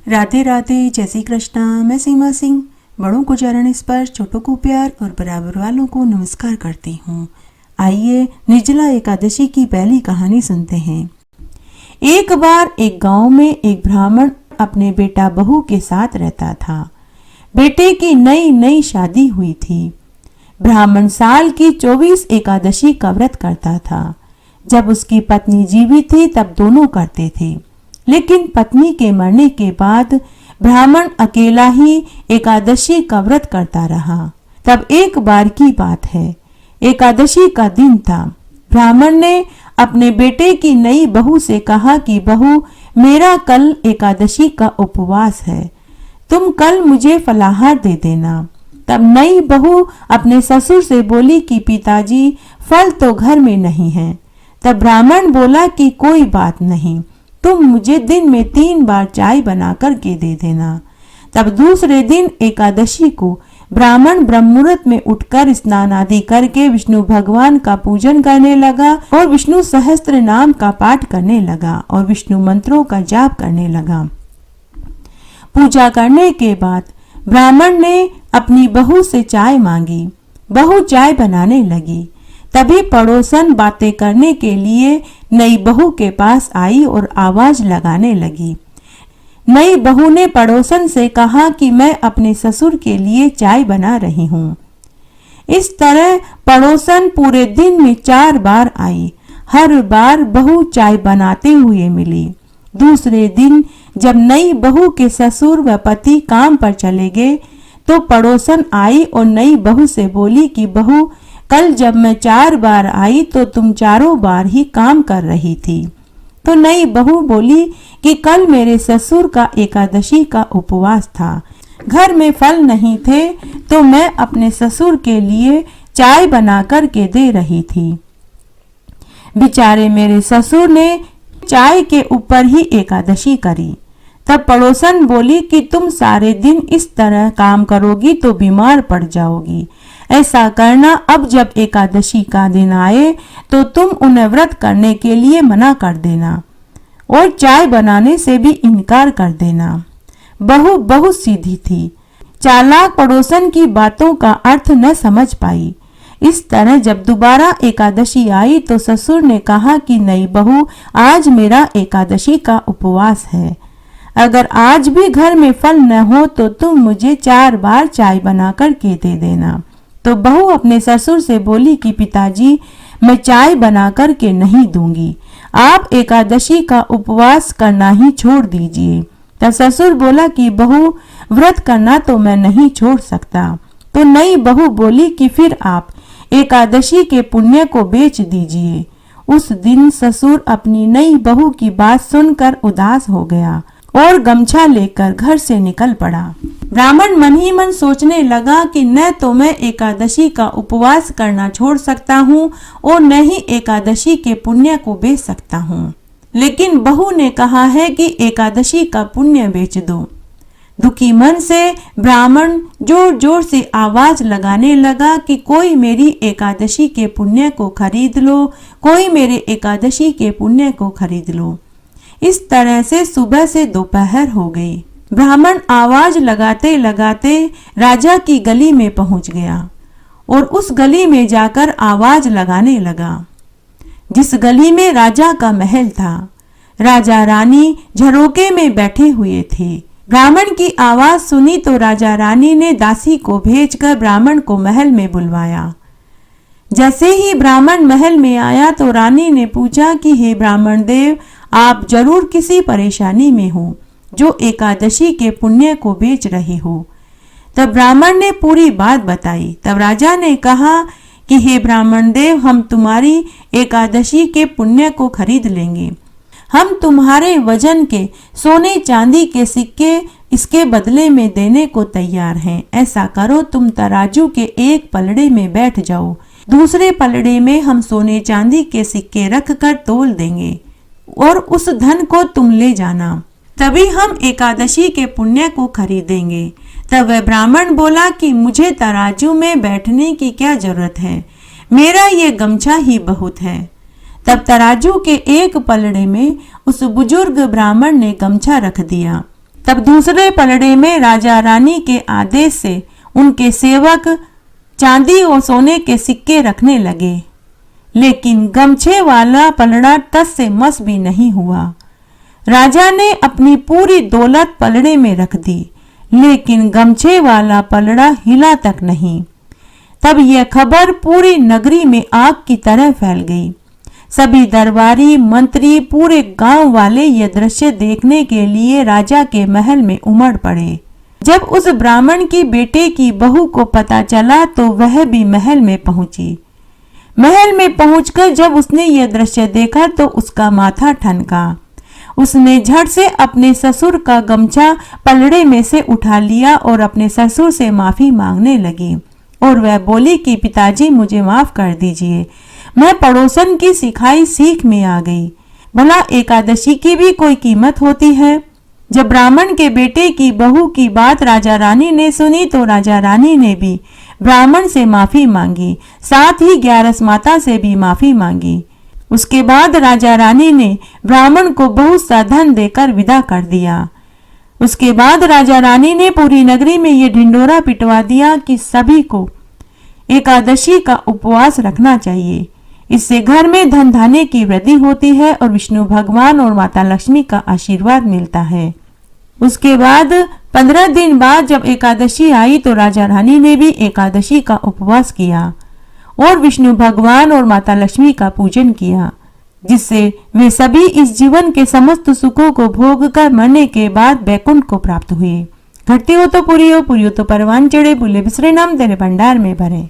राधे राधे, जय श्री कृष्णा। मैं सीमा सिंह बड़ों को चरण स्पर्श, छोटों को प्यार और बराबर वालों को नमस्कार करती हूँ। आइए निर्जला एकादशी की पहली कहानी सुनते हैं। एक बार एक गांव में एक ब्राह्मण अपने बेटा बहू के साथ रहता था। बेटे की नई नई शादी हुई थी। ब्राह्मण साल की 24 एकादशी का व्रत करता था। जब उसकी पत्नी जीवित थी तब दोनों करते थे, लेकिन पत्नी के मरने के बाद ब्राह्मण अकेला ही एकादशी का व्रत करता रहा। तब एक बार की बात है, एकादशी का दिन था। ब्राह्मण ने अपने बेटे की नई बहू से कहा कि बहू, मेरा कल एकादशी का उपवास है, तुम कल मुझे फलाहार दे देना। तब नई बहू अपने ससुर से बोली कि पिताजी, फल तो घर में नहीं है। तब ब्राह्मण बोला कि कोई बात नहीं, तुम मुझे दिन में 3 बार चाय बना कर के दे देना। तब दूसरे दिन एकादशी को ब्राह्मण ब्रह्ममुहूर्त में उठकर स्नान आदि करके विष्णु भगवान का पूजन करने लगा और विष्णु सहस्त्र नाम का पाठ करने लगा और विष्णु मंत्रों का जाप करने लगा। पूजा करने के बाद ब्राह्मण ने अपनी बहू से चाय मांगी। बहू चाय बनाने लगी। तभी पड़ोसन बातें करने के लिए नई बहू के पास आई और आवाज लगाने लगी। नई बहू ने पड़ोसन से कहा कि मैं अपने ससुर के लिए चाय बना रही हूँ। इस तरह पड़ोसन पूरे दिन में 4 बार आई। हर बार बहू चाय बनाते हुए मिली। दूसरे दिन जब नई बहू के ससुर व पति काम पर चले गए तो पड़ोसन आई और नई बहू से बोली कि बहू, कल जब मैं 4 बार आई तो तुम 4 बार ही काम कर रही थी। तो नई बहू बोली कि कल मेरे ससुर का एकादशी का उपवास था, घर में फल नहीं थे तो मैं अपने ससुर के लिए चाय बना कर के दे रही थी। बेचारे मेरे ससुर ने चाय के ऊपर ही एकादशी करी। तब पड़ोसन बोली कि तुम सारे दिन इस तरह काम करोगी तो बीमार पड़ जाओगी। ऐसा करना, अब जब एकादशी का दिन आए तो तुम उन्हें व्रत करने के लिए मना कर देना और चाय बनाने से भी इनकार कर देना। बहू बहुत सीधी थी। चालाक पड़ोसन की बातों का अर्थ न समझ पाई। इस तरह जब दोबारा एकादशी आई तो ससुर ने कहा कि नई बहू, आज मेरा एकादशी का उपवास है। अगर आज भी घर में फल न हो तो तुम मुझे 4 बार चाय बना कर के दे देना। तो बहू अपने ससुर से बोली कि पिताजी, मैं चाय बना कर के नहीं दूंगी, आप एकादशी का उपवास करना ही छोड़ दीजिए। तब ससुर बोला कि बहू, व्रत करना तो मैं नहीं छोड़ सकता। तो नई बहू बोली कि फिर आप एकादशी के पुण्य को बेच दीजिए। उस दिन ससुर अपनी नई बहू की बात सुनकर उदास हो गया और गमछा लेकर घर से निकल पड़ा। ब्राह्मण मन ही मन सोचने लगा कि न तो मैं एकादशी का उपवास करना छोड़ सकता हूँ और न ही एकादशी के पुण्य को बेच सकता हूँ, लेकिन बहू ने कहा है कि एकादशी का पुण्य बेच दो। दुखी मन से ब्राह्मण जोर जोर से आवाज लगाने लगा कि कोई मेरी एकादशी के पुण्य को खरीद लो, कोई मेरे एकादशी के पुण्य को खरीद लो। इस तरह से सुबह से दोपहर हो गई। ब्राह्मण आवाज लगाते लगाते राजा की गली में पहुंच गया और उस गली में जाकर आवाज लगाने लगा, जिस गली में राजा का महल था। राजा रानी झरोके में बैठे हुए थे। ब्राह्मण की आवाज सुनी तो राजा रानी ने दासी को भेजकर ब्राह्मण को महल में बुलवाया। जैसे ही ब्राह्मण महल में आया तो रानी ने पूछा कि हे ब्राह्मण देव, आप जरूर किसी परेशानी में हो जो एकादशी के पुण्य को बेच रहे हो। तब ब्राह्मण ने पूरी बात बताई। तब राजा ने कहा कि हे ब्राह्मण देव, हम तुम्हारी एकादशी के पुण्य को खरीद लेंगे। हम तुम्हारे वजन के सोने चांदी के सिक्के इसके बदले में देने को तैयार हैं। ऐसा करो, तुम तराजू के एक पलड़े में बैठ जाओ, दूसरे पलड़े में हम सोने चांदी के सिक्के रख कर तोल देंगे और उस धन को तुम ले जाना, तभी हम एकादशी के पुण्य को खरीदेंगे। तब वह ब्राह्मण बोला कि मुझे तराजू में बैठने की क्या जरूरत है, मेरा ये गमछा ही बहुत है। तब तराजू के एक पलड़े में उस बुजुर्ग ब्राह्मण ने गमछा रख दिया। तब दूसरे पलड़े में राजा रानी के आदेश से उनके सेवक चांदी और सोने के सिक्के रखने लगे, लेकिन गमछे वाला पलड़ा तस से मस भी नहीं हुआ। राजा ने अपनी पूरी दौलत पलड़े में रख दी, लेकिन गमछे वाला पलड़ा हिला तक नहीं। तब यह खबर पूरी नगरी में आग की तरह फैल गई। सभी दरबारी, मंत्री, पूरे गांव वाले यह दृश्य देखने के लिए राजा के महल में उमड़ पड़े। जब उस ब्राह्मण की बेटे की बहू को पता चला तो वह भी महल में पहुंची। महल में पहुंचकर जब उसने यह दृश्य देखा तो उसका माथा ठनका। उसने झट से अपने ससुर का गमछा पलड़े में से उठा लिया और अपने ससुर से माफी मांगने लगी और वह बोली कि पिताजी मुझे माफ कर दीजिए, मैं पड़ोसन की सिखाई सीख में आ गई। भला एकादशी की भी कोई कीमत होती है। जब ब्राह्मण के बेटे की बहू की बात राजा रानी ने सुनी तो राजा रानी ने भी ब्राह्मण से माफी मांगी, साथ ही ग्यारस माता से भी माफी मांगी। उसके बाद राजा रानी ने ब्राह्मण को बहुत सा धन देकर विदा कर दिया। उसके बाद राजा रानी ने पूरी नगरी में ये ढिंडोरा पिटवा दिया कि सभी को एकादशी का उपवास रखना चाहिए। इससे घर में धन धान्य की वृद्धि होती है और विष्णु भगवान और माता लक्ष्मी का आशीर्वाद मिलता है। उसके बाद 15 दिन बाद जब एकादशी आई तो राजा रानी ने भी एकादशी का उपवास किया और विष्णु भगवान और माता लक्ष्मी का पूजन किया, जिससे वे सभी इस जीवन के समस्त सुखों को भोग कर मरने के बाद बैकुंठ को प्राप्त हुए। घटती हो तो पूरी हो तो परवान चढ़े, भूले बिसरे नाम तेरे भंडार में भरे।